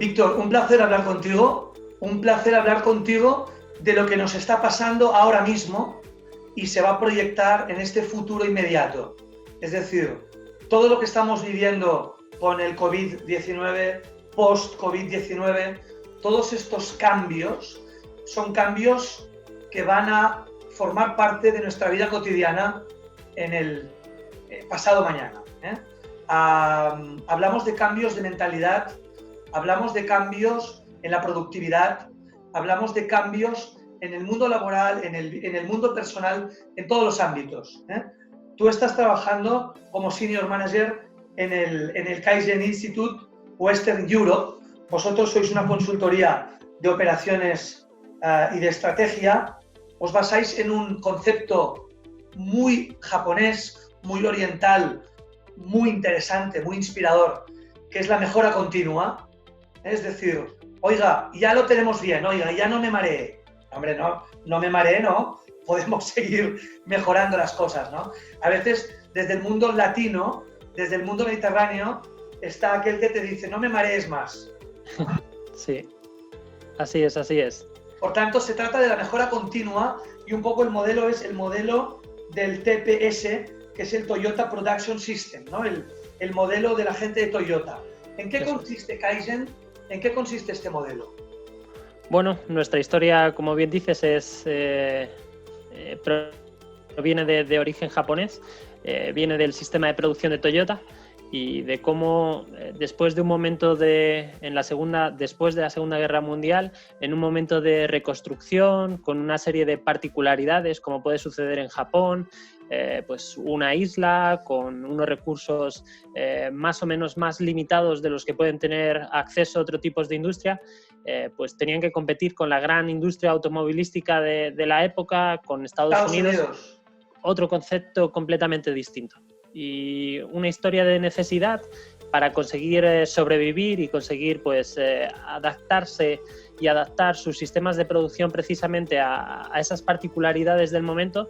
Víctor, un placer hablar contigo, de lo que nos está pasando ahora mismo y se va a proyectar en este futuro inmediato. Es decir, todo lo que estamos viviendo con el COVID-19, post-COVID-19, todos estos cambios son cambios que van a formar parte de nuestra vida cotidiana en el pasado mañana. Hablamos de cambios de mentalidad, hablamos de cambios en la productividad, hablamos de cambios en el mundo laboral, en el mundo personal, en todos los ámbitos. Tú estás trabajando como Senior Manager en el Kaizen Institute Western Europe. Vosotros sois una consultoría de operaciones y de estrategia. Os basáis en un concepto muy japonés, muy oriental, muy interesante, muy inspirador, que es la mejora continua. Es decir, oiga, ya lo tenemos bien, oiga, ya no me mareé. Hombre, no me mareé, no. Podemos seguir mejorando las cosas, ¿no? A veces, desde el mundo latino, desde el mundo mediterráneo, está aquel que te dice, no me marees más. Sí, así es, así es. Por tanto, se trata de la mejora continua y un poco el modelo es el modelo del TPS, que es el Toyota Production System, ¿no? El modelo de la gente de Toyota. ¿En qué consiste Kaizen? ¿En qué consiste este modelo? Bueno, nuestra historia, como bien dices, proviene de origen japonés, viene del sistema de producción de Toyota y de cómo después de un momento después de la Segunda Guerra Mundial, en un momento de reconstrucción, con una serie de particularidades, como puede suceder en Japón, pues una isla con unos recursos más o menos más limitados de los que pueden tener acceso a otros tipos de industria, pues tenían que competir con la gran industria automovilística de la época, con Estados Unidos. Otro concepto completamente distinto. Y una historia de necesidad para conseguir sobrevivir y conseguir pues adaptarse y adaptar sus sistemas de producción precisamente a esas particularidades del momento,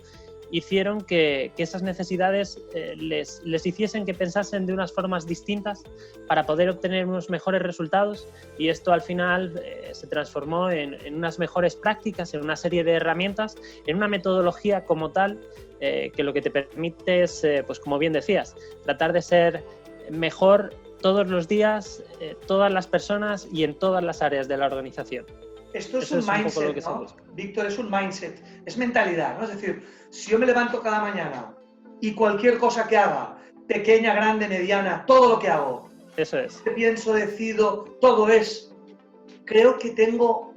hicieron que esas necesidades les hiciesen que pensasen de unas formas distintas para poder obtener unos mejores resultados, y esto al final se transformó en unas mejores prácticas, en una serie de herramientas, en una metodología como tal, que lo que te permite es, pues como bien decías, tratar de ser mejor todos los días, todas las personas y en todas las áreas de la organización. Esto es un mindset, ¿no? Víctor, es un mindset, es mentalidad, ¿no? Es decir, si yo me levanto cada mañana y cualquier cosa que haga, pequeña, grande, mediana, todo lo que hago, eso es. Pienso, decido, todo es, creo que tengo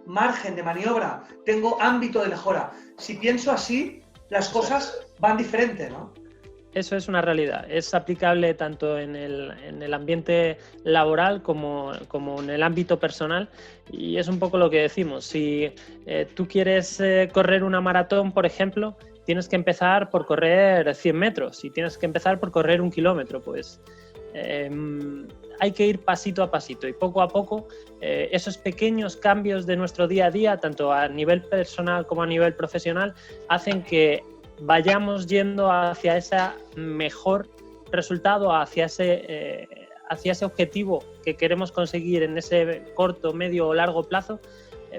margen de maniobra, tengo ámbito de mejora. Si pienso así, las cosas van diferente, ¿no? Eso es una realidad. Es aplicable tanto en el ambiente laboral como en el ámbito personal, y es un poco lo que decimos. Si tú quieres correr una maratón, por ejemplo, tienes que empezar por correr 100 metros y tienes que empezar por correr 1 kilómetro. Pues hay que ir pasito a pasito y poco a poco esos pequeños cambios de nuestro día a día, tanto a nivel personal como a nivel profesional, hacen que vayamos yendo hacia ese mejor resultado, hacia ese objetivo que queremos conseguir en ese corto, medio o largo plazo,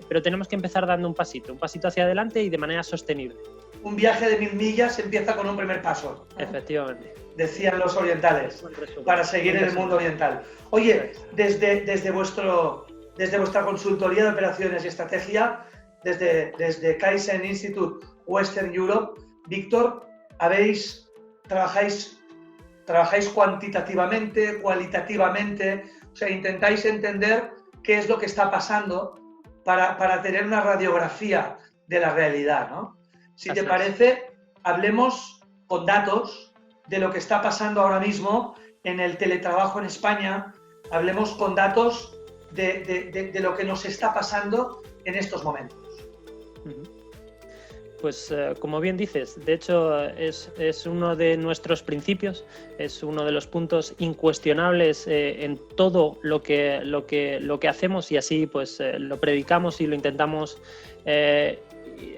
pero tenemos que empezar dando un pasito hacia adelante y de manera sostenible. Un viaje de 1000 millas empieza con un primer paso, ¿no? Efectivamente. Decían los orientales, para seguir en el mundo oriental. Oye, desde vuestra consultoría de operaciones y estrategia, desde Kaizen Institute Western Europe, Víctor, trabajáis cuantitativamente, cualitativamente, o sea, intentáis entender qué es lo que está pasando para tener una radiografía de la realidad, ¿no? Si te parece, hablemos con datos de lo que está pasando ahora mismo en el teletrabajo en España, hablemos con datos de lo que nos está pasando en estos momentos. Pues como bien dices, de hecho es uno de nuestros principios, es uno de los puntos incuestionables en todo lo que hacemos, y así pues lo predicamos y lo intentamos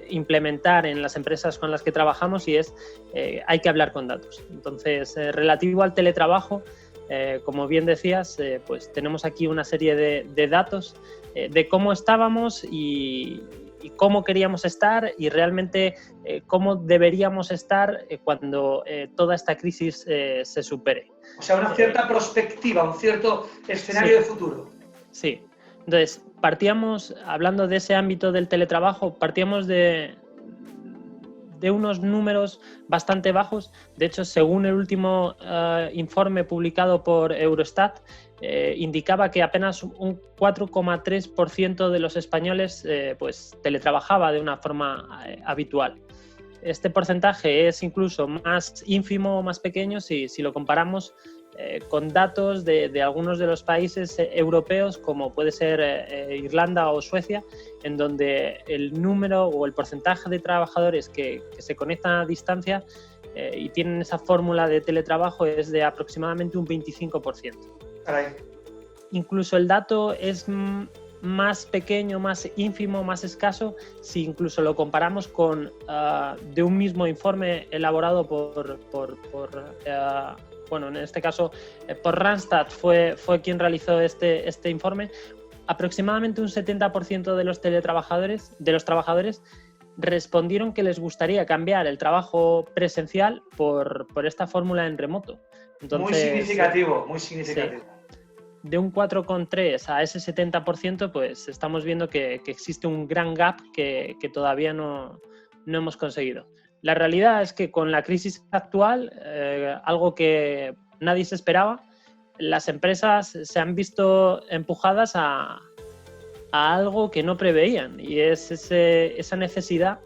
implementar en las empresas con las que trabajamos, y es hay que hablar con datos. Entonces, relativo al teletrabajo, como bien decías, pues tenemos aquí una serie de datos de cómo estábamos y cómo queríamos estar y realmente cómo deberíamos estar cuando toda esta crisis se supere. O sea, una cierta perspectiva, un cierto escenario de futuro. Sí. Entonces, partíamos, hablando de ese ámbito del teletrabajo, partíamos de unos números bastante bajos. De hecho, según el último informe publicado por Eurostat, indicaba que apenas un 4,3% de los españoles pues teletrabajaba de una forma habitual. Este porcentaje es incluso más ínfimo, más pequeño, si lo comparamos con datos de algunos de los países europeos, como puede ser Irlanda o Suecia, en donde el número o el porcentaje de trabajadores que se conectan a distancia y tienen esa fórmula de teletrabajo es de aproximadamente un 25%. Caray. Incluso el dato es más pequeño, más ínfimo, más escaso, si incluso lo comparamos con de un mismo informe elaborado bueno, en este caso por Randstad fue quien realizó este informe. Aproximadamente un 70% de los trabajadores respondieron que les gustaría cambiar el trabajo presencial por esta fórmula en remoto. Entonces, muy significativo, muy significativo. Sí. De un 4,3 a ese 70%, pues estamos viendo que existe un gran gap que todavía no hemos conseguido. La realidad es que con la crisis actual, algo que nadie se esperaba, las empresas se han visto empujadas a algo que no preveían, y es esa necesidad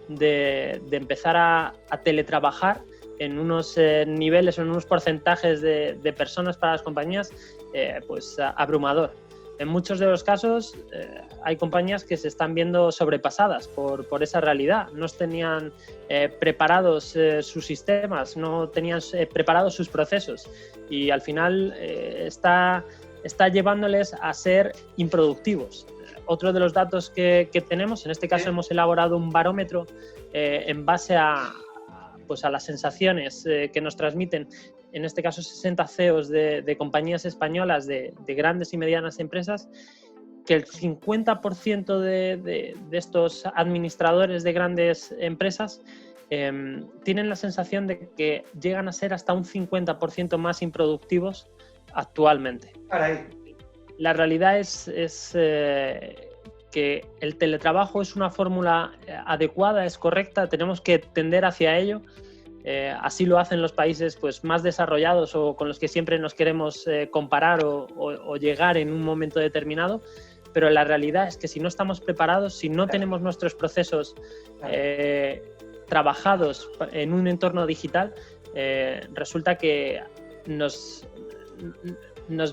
de empezar a teletrabajar en unos niveles o en unos porcentajes de personas para las compañías pues abrumador. En muchos de los casos hay compañías que se están viendo sobrepasadas por esa realidad. No tenían preparados sus sistemas, no tenían preparados sus procesos, y al final está llevándoles a ser improductivos. Otro de los datos que tenemos, en este caso hemos elaborado un barómetro en base a las sensaciones que nos transmiten, en este caso 60 CEOs de compañías españolas, de grandes y medianas empresas, que el 50% de estos administradores de grandes empresas tienen la sensación de que llegan a ser hasta un 50% más improductivos actualmente. Caray. La realidad es que el teletrabajo es una fórmula adecuada, es correcta, tenemos que tender hacia ello. Así lo hacen los países pues, más desarrollados o con los que siempre nos queremos comparar o llegar en un momento determinado, pero la realidad es que si no estamos preparados, si no tenemos nuestros procesos trabajados en un entorno digital, resulta que nos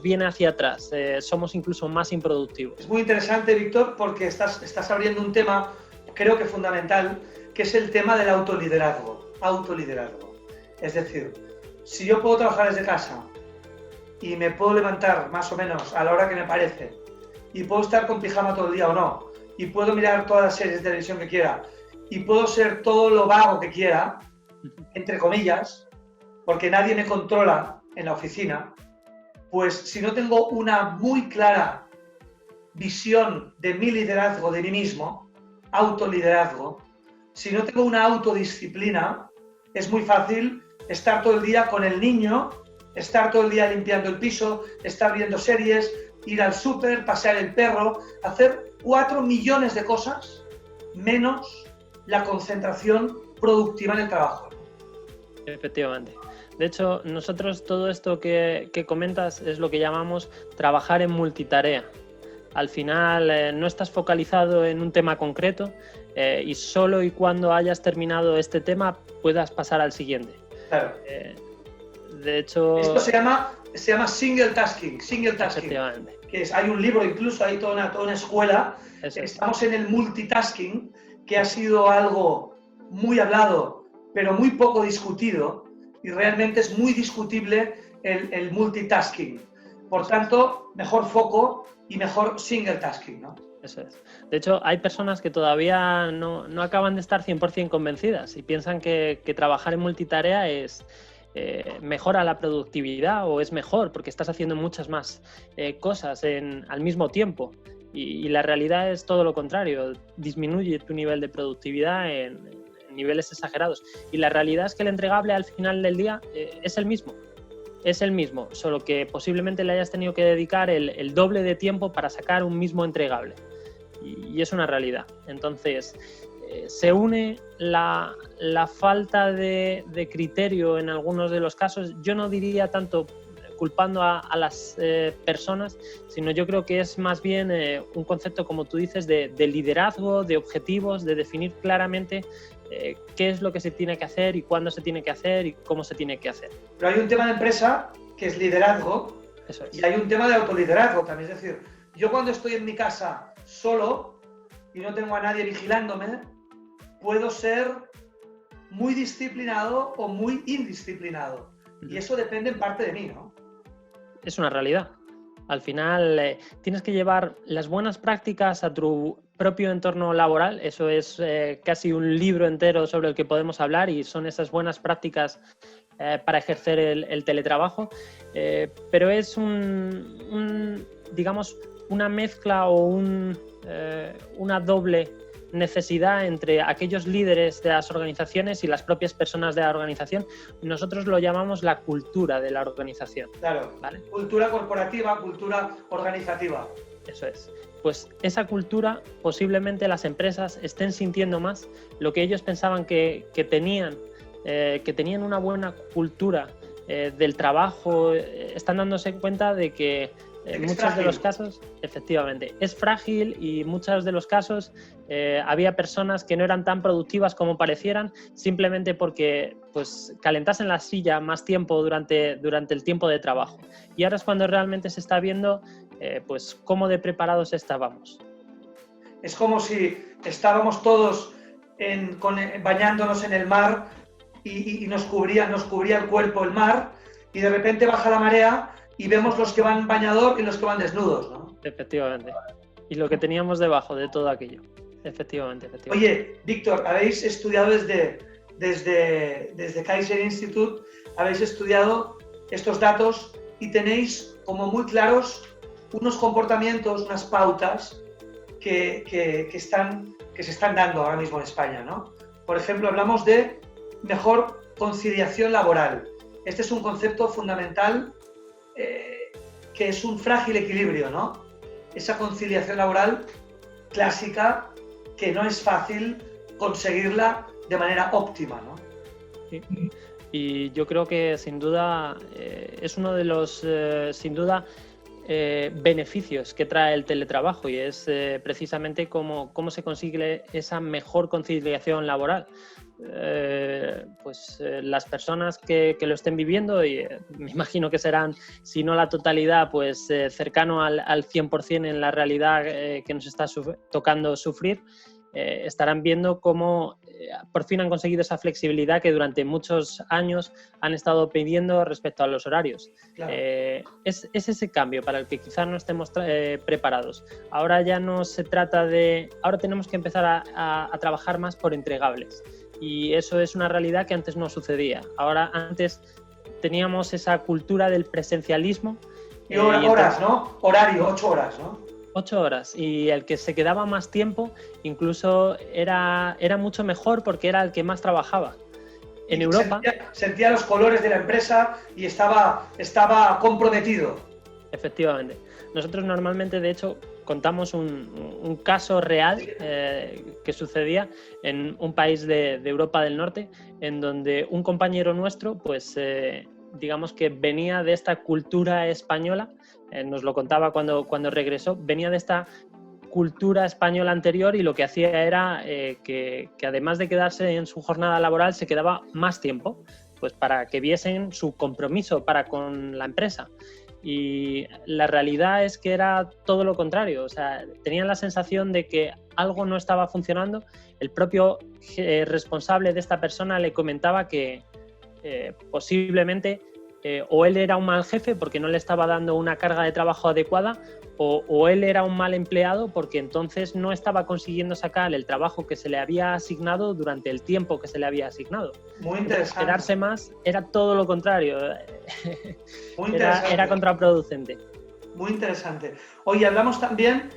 viene hacia atrás, somos incluso más improductivos. Es muy interesante, Víctor, porque estás abriendo un tema, creo que fundamental, que es el tema del autoliderazgo. Es decir, si yo puedo trabajar desde casa y me puedo levantar más o menos a la hora que me parece, y puedo estar con pijama todo el día o no, y puedo mirar todas las series de televisión que quiera, y puedo ser todo lo vago que quiera, entre comillas, porque nadie me controla en la oficina, pues si no tengo una muy clara visión de mi liderazgo, de mí mismo, autoliderazgo, si no tengo una autodisciplina, es muy fácil estar todo el día con el niño, estar todo el día limpiando el piso, estar viendo series, ir al súper, pasear el perro, hacer 4 millones de cosas, menos la concentración productiva en el trabajo. Efectivamente. De hecho, nosotros todo esto que comentas es lo que llamamos trabajar en multitarea. Al final no estás focalizado en un tema concreto y solo y cuando hayas terminado este tema puedas pasar al siguiente. Claro. De hecho... Esto se llama single tasking. Efectivamente. Que hay un libro, incluso hay toda una escuela. Eso. Estamos en el multitasking, que ha sido algo muy hablado, pero muy poco discutido, y realmente es muy discutible el multitasking. Por tanto, mejor foco y mejor single tasking, ¿no? Eso es. De hecho, hay personas que todavía no acaban de estar 100% convencidas y piensan que trabajar en multitarea es mejora la productividad o es mejor porque estás haciendo muchas más cosas al mismo tiempo. Y la realidad es todo lo contrario, disminuye tu nivel de productividad en niveles exagerados. Y la realidad es que el entregable al final del día es el mismo. Es el mismo, solo que posiblemente le hayas tenido que dedicar el doble de tiempo para sacar un mismo entregable. Y es una realidad. Entonces, se une la falta de criterio en algunos de los casos. Yo no diría tanto culpando a las personas, sino yo creo que es más bien un concepto, como tú dices, de liderazgo, de objetivos, de definir claramente qué es lo que se tiene que hacer y cuándo se tiene que hacer y cómo se tiene que hacer. Pero hay un tema de empresa que es liderazgo. Eso es. Y hay un tema de autoliderazgo también. Es decir, yo cuando estoy en mi casa solo y no tengo a nadie vigilándome, puedo ser muy disciplinado o muy indisciplinado. Y eso depende en parte de mí, ¿no? Es una realidad. Al final tienes que llevar las buenas prácticas a tu propio entorno laboral. Eso es casi un libro entero sobre el que podemos hablar y son esas buenas prácticas para ejercer el teletrabajo. Pero es digamos, una mezcla o una doble necesidad entre aquellos líderes de las organizaciones y las propias personas de la organización. Nosotros lo llamamos la cultura de la organización. Claro, ¿vale? Cultura corporativa, cultura organizativa. Eso es. Pues esa cultura posiblemente las empresas estén sintiendo más lo que ellos pensaban que tenían una buena cultura del trabajo, están dándose cuenta de que en muchos de los casos, efectivamente, es frágil y en muchos de los casos había personas que no eran tan productivas como parecieran simplemente porque pues, calentasen la silla más tiempo durante el tiempo de trabajo. Y ahora es cuando realmente se está viendo pues, cómo de preparados estábamos. Es como si estábamos todos bañándonos en el mar y nos cubría el cuerpo el mar y de repente baja la marea y vemos los que van en bañador y los que van desnudos, ¿no? Efectivamente. Y lo que teníamos debajo de todo aquello. Efectivamente. Oye, Víctor, habéis estudiado desde Kaiser Institute, habéis estudiado estos datos y tenéis como muy claros unos comportamientos, unas pautas que se están dando ahora mismo en España, ¿no? Por ejemplo, hablamos de mejor conciliación laboral. Este es un concepto fundamental que es un frágil equilibrio, ¿no? Esa conciliación laboral clásica que no es fácil conseguirla de manera óptima, ¿no? Sí. Y yo creo que sin duda es uno de los beneficios que trae el teletrabajo y es precisamente cómo se consigue esa mejor conciliación laboral. Las personas que lo estén viviendo, y me imagino que serán, si no la totalidad, pues cercano al 100% en la realidad que nos está tocando sufrir, estarán viendo cómo por fin han conseguido esa flexibilidad que durante muchos años han estado pidiendo respecto a los horarios. Claro. Es ese cambio para el que quizás no estemos preparados. Ahora ya no se trata de... Ahora tenemos que empezar a trabajar más por entregables. Y eso es una realidad que antes no sucedía. Ahora, antes teníamos esa cultura del presencialismo. Y horas, ¿no? Horario, 8 horas, ¿no? 8 horas. Y el que se quedaba más tiempo incluso era mucho mejor porque era el que más trabajaba. En Europa... Sentía los colores de la empresa y estaba comprometido. Efectivamente. Nosotros normalmente, de hecho, contamos un caso real que sucedía en un país de Europa del Norte, en donde un compañero nuestro, pues digamos que venía de esta cultura española, nos lo contaba cuando regresó, venía de esta cultura española anterior y lo que hacía era que además de quedarse en su jornada laboral, se quedaba más tiempo, pues para que viesen su compromiso para con la empresa. Y la realidad es que era todo lo contrario, o sea, tenían la sensación de que algo no estaba funcionando. El propio responsable de esta persona le comentaba que posiblemente o él era un mal jefe porque no le estaba dando una carga de trabajo adecuada, o él era un mal empleado porque entonces no estaba consiguiendo sacar el trabajo que se le había asignado durante el tiempo que se le había asignado. Muy interesante. Quedarse más era todo lo contrario. Muy interesante. Era contraproducente. Muy interesante. Oye, hablamos también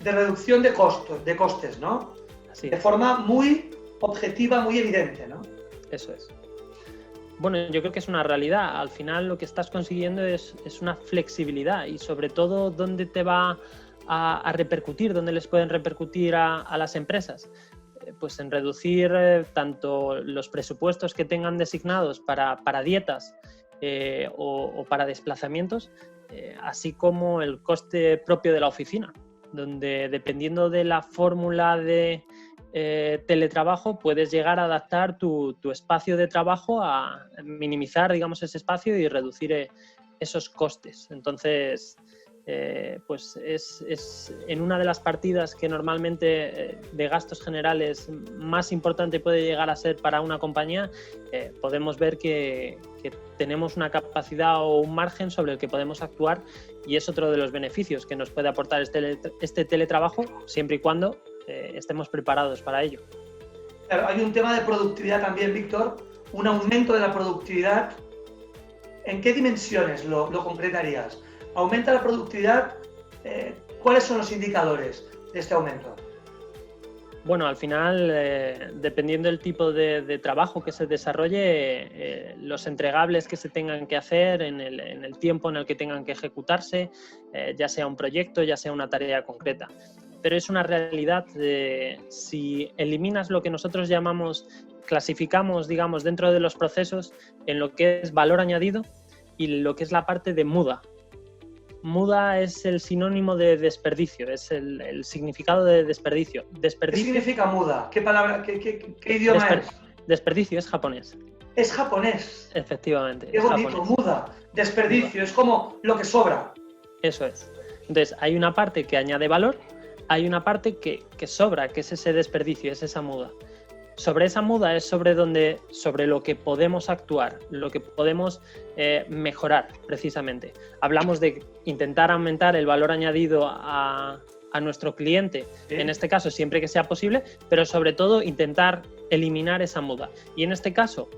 de reducción de costes, ¿no? Así de forma muy objetiva, muy evidente, ¿no? Eso es. Bueno, yo creo que es una realidad. Al final lo que estás consiguiendo es una flexibilidad y sobre todo dónde te va a repercutir, dónde les pueden repercutir a las empresas. Pues en reducir tanto los presupuestos que tengan designados para dietas o para desplazamientos, así como el coste propio de la oficina, donde dependiendo de la fórmula de teletrabajo puedes llegar a adaptar tu espacio de trabajo a minimizar, digamos, ese espacio y reducir esos costes. Entonces, pues es en una de las partidas que normalmente de gastos generales más importante puede llegar a ser para una compañía, podemos ver que tenemos una capacidad o un margen sobre el que podemos actuar, y es otro de los beneficios que nos puede aportar este teletrabajo, siempre y cuando estemos preparados para ello. Claro, hay un tema de productividad también, Víctor, un aumento de la productividad. ¿En qué dimensiones lo concretarías? ¿Aumenta la productividad? ¿Cuáles son los indicadores de este aumento? Bueno, al final, dependiendo del tipo de trabajo que se desarrolle, los entregables que se tengan que hacer en el tiempo en el que tengan que ejecutarse, ya sea un proyecto, ya sea una tarea concreta. Pero es una realidad, si eliminas lo que nosotros clasificamos, digamos, dentro de los procesos en lo que es valor añadido y lo que es la parte de muda. Muda es el sinónimo de desperdicio, es el significado de desperdicio. ¿Qué significa muda? ¿Qué palabra, qué idioma es? Desperdicio es japonés. Es japonés. Efectivamente. Qué bonito, japonés. Muda. Desperdicio, muda. Es como lo que sobra. Eso es. Entonces, hay una parte que añade valor, hay una parte que sobra, que es ese desperdicio, es esa muda. Sobre esa muda es sobre lo que podemos actuar, lo que podemos mejorar, precisamente. Hablamos de intentar aumentar el valor añadido a nuestro cliente, ¿sí? En este caso siempre que sea posible, pero sobre todo intentar eliminar esa muda. Y en este caso,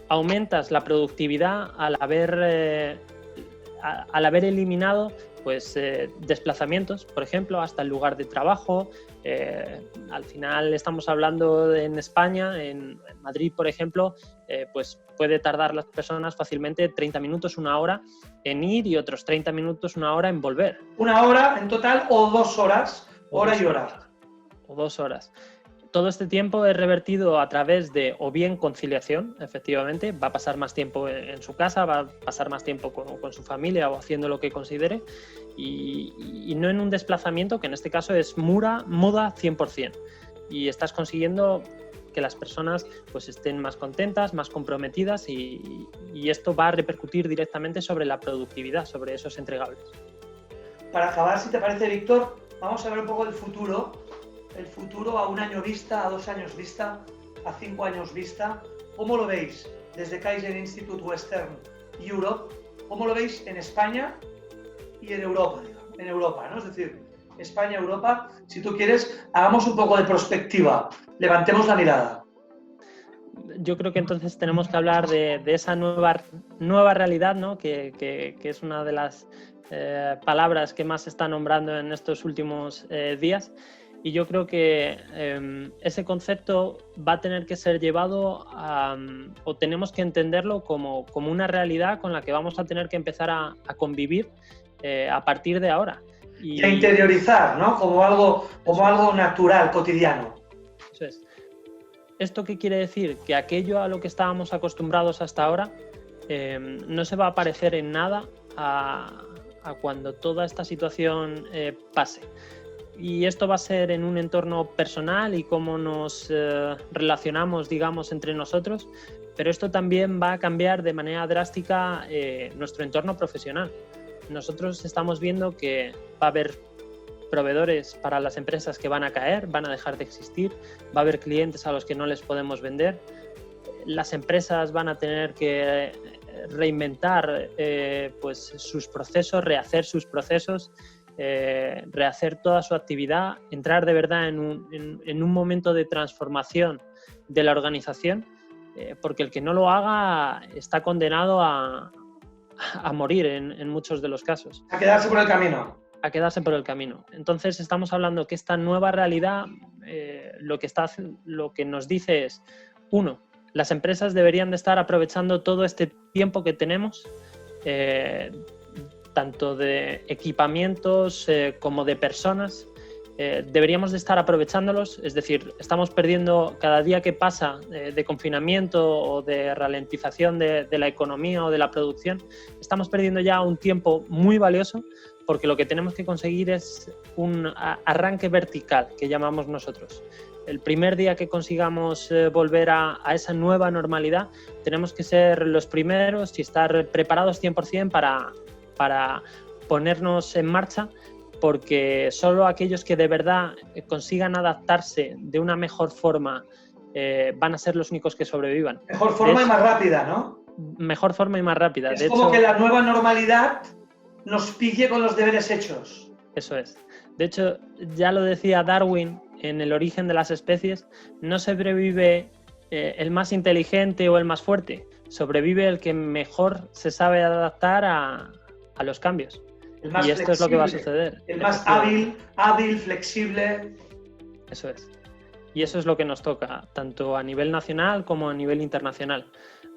aumentas la productividad al haber eliminado pues desplazamientos, por ejemplo, hasta el lugar de trabajo. Al final estamos hablando en España, en Madrid, por ejemplo, pues puede tardar las personas fácilmente 30 minutos, una hora en ir y otros 30 minutos, una hora en volver. ¿Una hora en total o 2 horas? Hora y hora. O 2 horas. Todo este tiempo es revertido a través de o bien conciliación, efectivamente, va a pasar más tiempo en su casa, va a pasar más tiempo con su familia o haciendo lo que considere, y no en un desplazamiento que en este caso es muda 100%, y estás consiguiendo que las personas pues estén más contentas, más comprometidas, y esto va a repercutir directamente sobre la productividad, sobre esos entregables. Para acabar, si te parece, Víctor, vamos a ver un poco del futuro. El futuro a 1 año vista, a 2 años vista, a 5 años vista. ¿Cómo lo veis desde Kaizen Institute Western Europe? ¿Cómo lo veis en España y en Europa? ¿No? Es decir, España, Europa. Si tú quieres, hagamos un poco de perspectiva. Levantemos la mirada. Yo creo que entonces tenemos que hablar de esa nueva realidad, ¿no? que es una de las palabras que más se está nombrando en estos últimos días. Y yo creo que ese concepto va a tener que ser llevado o tenemos que entenderlo como una realidad con la que vamos a tener que empezar a convivir a partir de ahora. Y a interiorizar, ¿no? Como algo natural, cotidiano. Eso es. ¿Esto qué quiere decir? Que aquello a lo que estábamos acostumbrados hasta ahora no se va a parecer en nada a cuando toda esta situación pase. Y esto va a ser en un entorno personal y cómo nos relacionamos, digamos, entre nosotros, pero esto también va a cambiar de manera drástica nuestro entorno profesional. Nosotros estamos viendo que va a haber proveedores para las empresas que van a caer, van a dejar de existir, va a haber clientes a los que no les podemos vender, las empresas van a tener que reinventar pues sus procesos, rehacer sus procesos, rehacer toda su actividad, entrar de verdad en un momento de transformación de la organización, porque el que no lo haga está condenado a morir en muchos de los casos. A quedarse por el camino. A quedarse por el camino. Entonces estamos hablando que esta nueva realidad lo que nos dice es, uno, las empresas deberían de estar aprovechando todo este tiempo que tenemos, tanto de equipamientos como de personas. Deberíamos de estar aprovechándolos, es decir, estamos perdiendo cada día que pasa de confinamiento o de ralentización de la economía o de la producción, estamos perdiendo ya un tiempo muy valioso, porque lo que tenemos que conseguir es un arranque vertical, que llamamos nosotros. El primer día que consigamos volver a esa nueva normalidad, tenemos que ser los primeros y estar preparados 100% para ponernos en marcha, porque solo aquellos que de verdad consigan adaptarse de una mejor forma van a ser los únicos que sobrevivan. Mejor forma y más rápida, ¿no? Mejor forma y más rápida. Es como que la nueva normalidad nos pille con los deberes hechos. Eso es. De hecho, ya lo decía Darwin en El origen de las especies, no sobrevive el más inteligente o el más fuerte, sobrevive el que mejor se sabe adaptar a los cambios. El más y esto flexible, es lo que va a suceder. El más hábil, flexible. Eso es. Y eso es lo que nos toca, tanto a nivel nacional como a nivel internacional.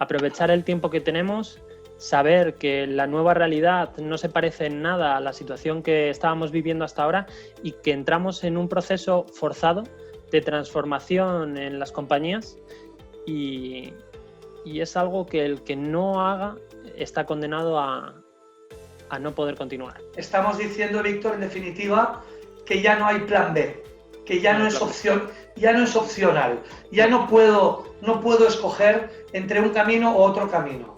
Aprovechar el tiempo que tenemos, saber que la nueva realidad no se parece en nada a la situación que estábamos viviendo hasta ahora y que entramos en un proceso forzado de transformación en las compañías y es algo que el que no haga está condenado a no poder continuar. Estamos diciendo, Víctor, en definitiva, que ya no hay plan B, que ya no es opción, ya no es opcional, ya no puedo escoger entre un camino u otro camino.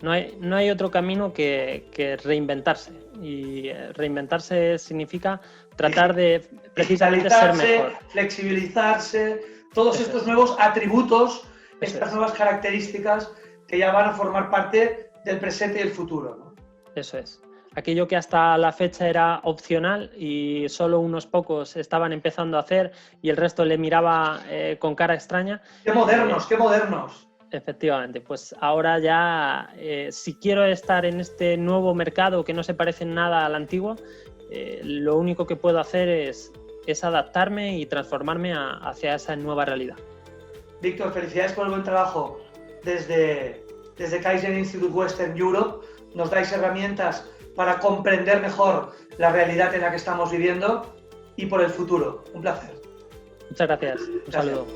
No hay otro camino que reinventarse, y reinventarse significa tratar de precisamente ser mejor. Flexibilizarse, todos estos nuevos atributos, estas nuevas características que ya van a formar parte del presente y el futuro, ¿no? Eso es. Aquello que hasta la fecha era opcional y solo unos pocos estaban empezando a hacer y el resto le miraba con cara extraña. ¡Qué modernos, qué modernos! Efectivamente, pues ahora ya si quiero estar en este nuevo mercado que no se parece en nada al antiguo, lo único que puedo hacer es adaptarme y transformarme hacia esa nueva realidad. Víctor, felicidades por el buen trabajo. Desde Kaizen Institute Western Europe nos dais herramientas para comprender mejor la realidad en la que estamos viviendo y por el futuro. Un placer. Muchas gracias. Un saludo.